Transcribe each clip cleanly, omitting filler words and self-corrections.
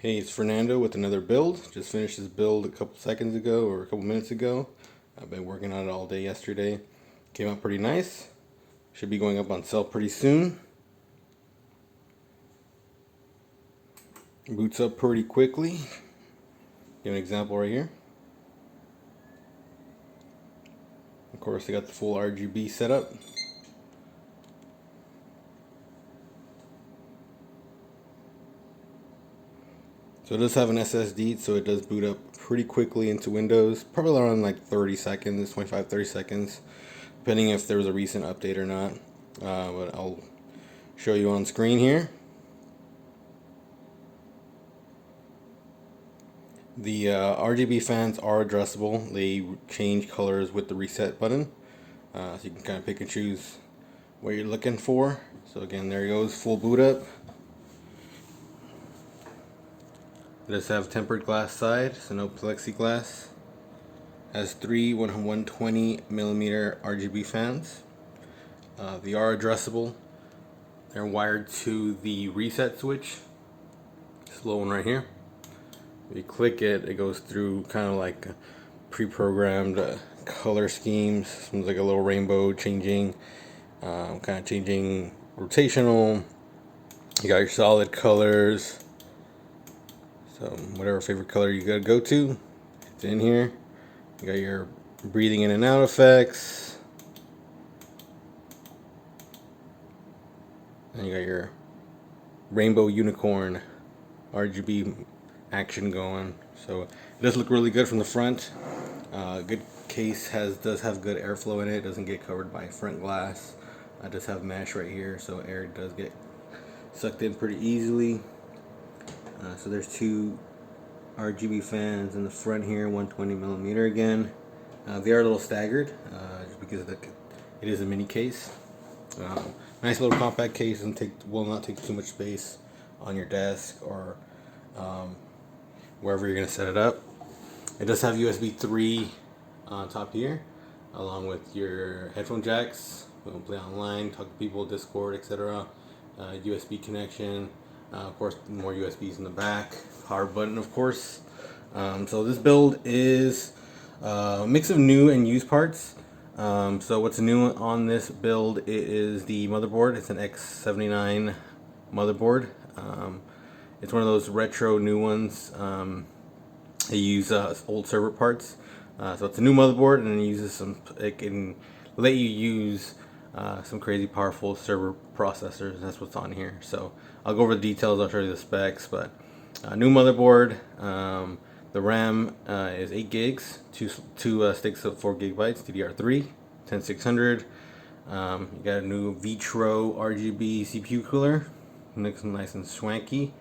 Hey, it's Fernando with another build. Just finished this build a couple seconds ago or a couple minutes ago. I've been working on it all day yesterday. Came out pretty nice. Should be going up on sale pretty soon. Boots up pretty quickly. Give an example right here. Of course, I got the full RGB setup. So it does have an SSD, so it does boot up pretty quickly into Windows. Probably around like 30 seconds, 25-30 seconds, depending if there was a recent update or not. But I'll show you on screen here. The RGB fans are addressable. They change colors with the reset button. So you can kind of pick and choose what you're looking for. So again, there it goes, full boot up. It does have tempered glass side, so no plexiglass. Has three 120mm RGB fans. They are addressable. They're wired to the reset switch. This little one right here. If you click it, it goes through kind of like pre-programmed color schemes. Seems like a little rainbow changing, kind of changing rotational. You got your solid colors. So whatever favorite color you gotta go to, it's in here. You got your breathing in and out effects. And you got your rainbow unicorn RGB action going. So it does look really good from the front. Good case, does have good airflow in it. Doesn't get covered by front glass. It does have mesh right here, so air does get sucked in pretty easily. So there's two RGB fans in the front here, 120mm again. They are a little staggered just because it is a mini case. Nice little compact case, and will not take too much space on your desk or wherever you're going to set it up. It does have USB 3 on top here, along with your headphone jacks. We can play online, talk to people, Discord, etc. USB connection. Of course, more USBs in the back. Power button, of course. So this build is a mix of new and used parts. So what's new on this build is the motherboard. It's an X79 motherboard. It's one of those retro new ones. They use old server parts. So it's a new motherboard, and it uses it can let you use some crazy powerful server processors. That's what's on here. So I'll go over the details. I'll show you the specs. But new motherboard. The RAM is 8 gigs, two sticks of 4 gigabytes, DDR3, 10600. You got a new Vitro RGB CPU cooler. Looks nice and swanky.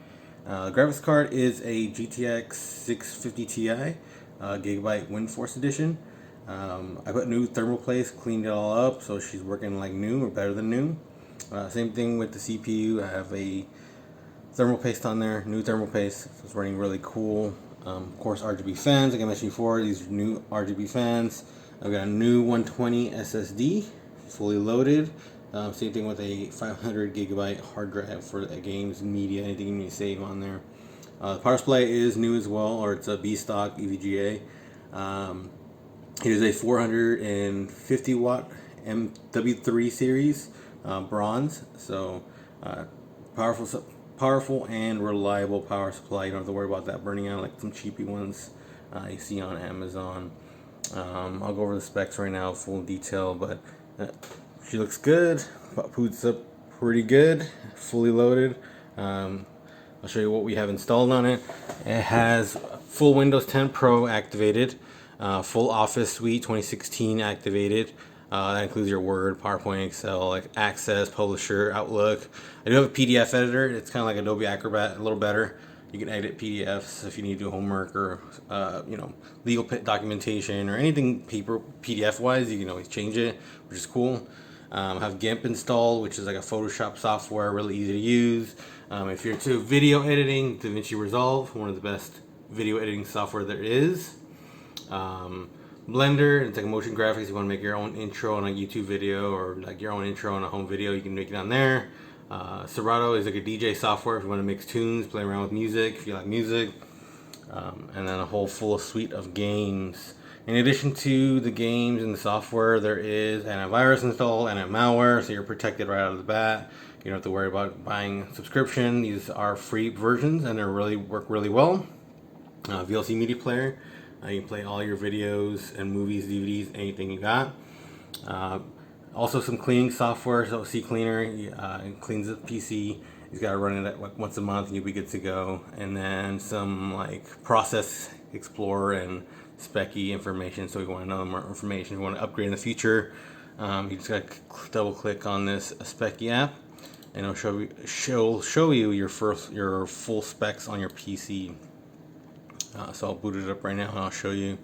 The graphics card is a GTX 650 Ti, Gigabyte WindForce Edition. I put new thermal paste, cleaned it all up, so she's working like new or better than new. Same thing with the CPU. I have a thermal paste on there, new thermal paste, so it's running really cool. Of course, RGB fans, like I mentioned before, these are new RGB fans. I've got a new 120 SSD, fully loaded. Same thing with a 500 gigabyte hard drive for games, media, anything you need to save on there. The power supply is new as well, or it's a B-stock EVGA. It is a 450 watt MW3 series, bronze, so powerful and reliable power supply. You don't have to worry about that burning out like some cheapy ones you see on Amazon. I'll go over the specs right now, full detail, but she looks good. Boots up pretty good, fully loaded. I'll show you what we have installed on it. It has full Windows 10 Pro activated, full Office Suite 2016 activated. That includes your Word, PowerPoint, Excel, like Access, Publisher, Outlook. I do have a PDF editor. It's kind of like Adobe Acrobat, a little better. You can edit PDFs if you need to do homework or legal documentation or anything paper PDF wise. You can always change it, which is cool. I have GIMP installed, which is like a Photoshop software, really easy to use. If you're into video editing, DaVinci Resolve, one of the best video editing software there is. Blender, it's like a motion graphics. You want to make your own intro on a YouTube video or like your own intro on a home video, you can make it on there. Serato is like a DJ software if you want to mix tunes, play around with music, if you like music. And then a whole full suite of games. In addition to the games and the software, there is antivirus installed and malware, so you're protected right out of the bat. You don't have to worry about buying a subscription. These are free versions and they work really well. VLC media player, you can play all your videos and movies, DVDs, anything you got. Also some cleaning software, so CCleaner, it cleans the PC. You got to run it like once a month and you'll be good to go. And then some like Process Explorer and Specky information. So if you want to know more information, if you want to upgrade in the future, you just got to double click on this Specky app, and it'll show you your full specs on your PC. So I'll boot it up right now and I'll show you.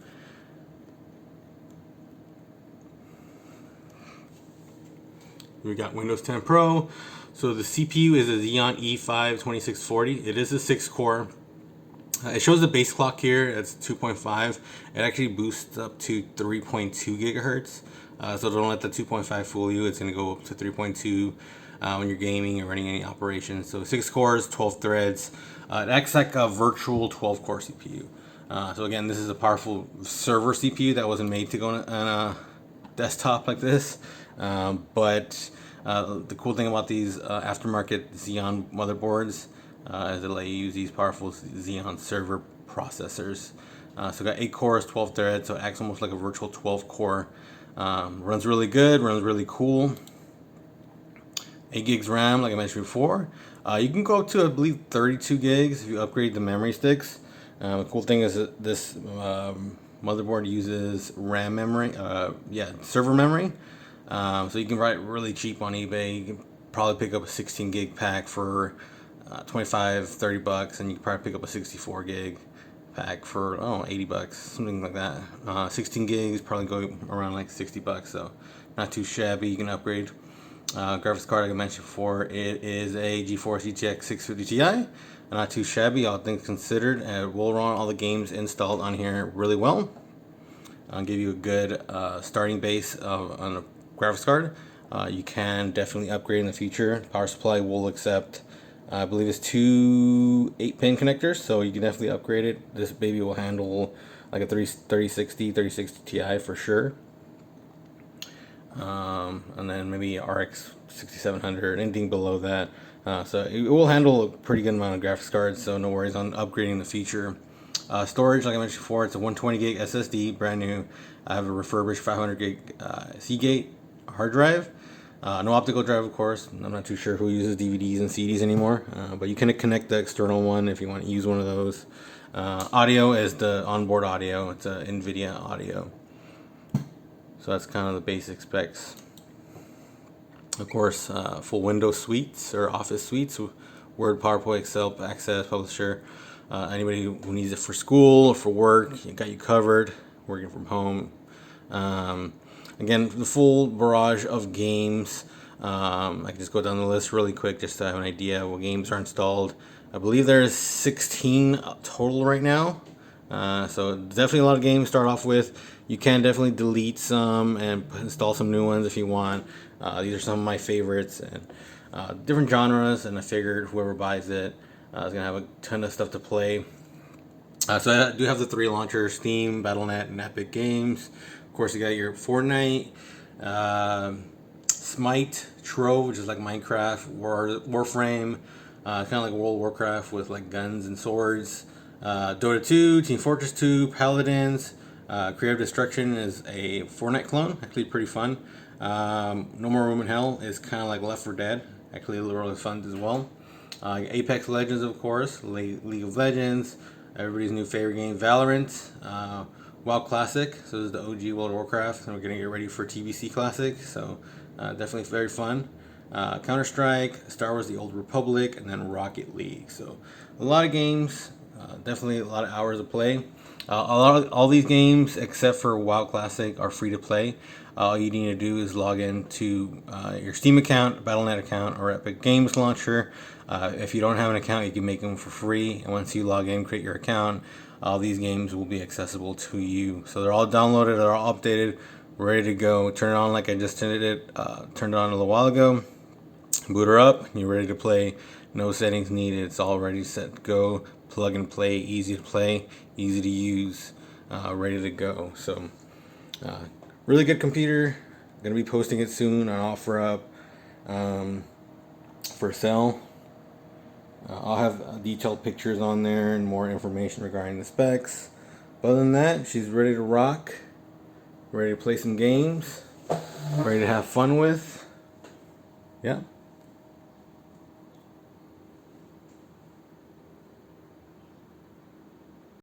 We got Windows 10 Pro. So the CPU is a Xeon E5-2640. It is a 6-core. It shows the base clock here. It's 2.5. It actually boosts up to 3.2 gigahertz. So don't let the 2.5 fool you. It's going to go up to 3.2 when you're gaming or running any operations. So 6 cores, 12 threads. It acts like a virtual 12-core CPU. So again, this is a powerful server CPU that wasn't made to go on a desktop like this. But the cool thing about these aftermarket Xeon motherboards is they let you use these powerful Xeon server processors. So got 8 cores, 12 threads, so it acts almost like a virtual 12-core. Runs really good, runs really cool. 8 gigs RAM, like I mentioned before. You can go up to, I believe, 32 gigs if you upgrade the memory sticks. The cool thing is that this motherboard uses RAM memory, server memory. So you can buy it really cheap on eBay. You can probably pick up a 16 gig pack for 25, 30 bucks, and you can probably pick up a 64 gig pack for 80 bucks, something like that. 16 gigs probably go around like 60 bucks, so not too shabby. You can upgrade. Graphics card, like I mentioned before, it is a GeForce GTX 650 Ti. Not too shabby, all things considered. It will run all the games installed on here really well. I'll give you a good starting base on a graphics card. You can definitely upgrade in the future. Power supply will accept, I believe it's 2 8-pin connectors, so you can definitely upgrade it. This baby will handle like a 3060 Ti for sure. And then maybe RX 6700, anything below that. So it will handle a pretty good amount of graphics cards, so no worries on upgrading in the future. Storage, like I mentioned before, it's a 120 gig SSD, brand new. I have a refurbished 500 gig Seagate hard drive. No optical drive, of course. I'm not too sure who uses DVDs and CDs anymore, but you can connect the external one if you want to use one of those. Audio is the onboard audio. It's a NVIDIA audio. So that's kind of the basic specs. Of course, full Windows suites or Office suites, Word, PowerPoint, Excel, Access, Publisher. Anybody who needs it for school or for work, it got you covered. Working from home. Again, the full barrage of games. I can just go down the list really quick just to have an idea what games are installed. I believe there's 16 total right now. So definitely a lot of games to start off with. You can definitely delete some and install some new ones if you want. These are some of my favorites and different genres, and I figured whoever buys it is gonna have a ton of stuff to play. So I do have the 3 launchers: Steam, Battle.net, and Epic Games. Of course, you got your Fortnite, Smite, Trove, which is like Minecraft, Warframe, kind of like World of Warcraft with like guns and swords. Dota 2, Team Fortress 2, Paladins. Creative Destruction is a Fortnite clone, actually pretty fun. No More Room in Hell is kind of like Left 4 Dead, actually really fun as well. Apex Legends, of course, League of Legends, everybody's new favorite game, Valorant, WoW Classic, so this is the OG World of Warcraft, and we're going to get ready for TBC Classic, so definitely very fun. Counter-Strike, Star Wars The Old Republic, and then Rocket League. So a lot of games, definitely a lot of hours of play. All these games except for WoW Classic are free to play. All you need to do is log in to your Steam account, Battle.net account, or Epic Games Launcher. If you don't have an account, you can make them for free. And once you log in, create your account, all these games will be accessible to you. So they're all downloaded, they're all updated, ready to go. Turn it on like I just turned it on a little while ago. Boot her up, you're ready to play. No settings needed. It's all ready, set to go. Plug and play, easy to play, easy to use, ready to go. So, really good computer. Gonna be posting it soon on OfferUp for sale. I'll have detailed pictures on there and more information regarding the specs. But other than that, she's ready to rock, ready to play some games, ready to have fun with. Yeah.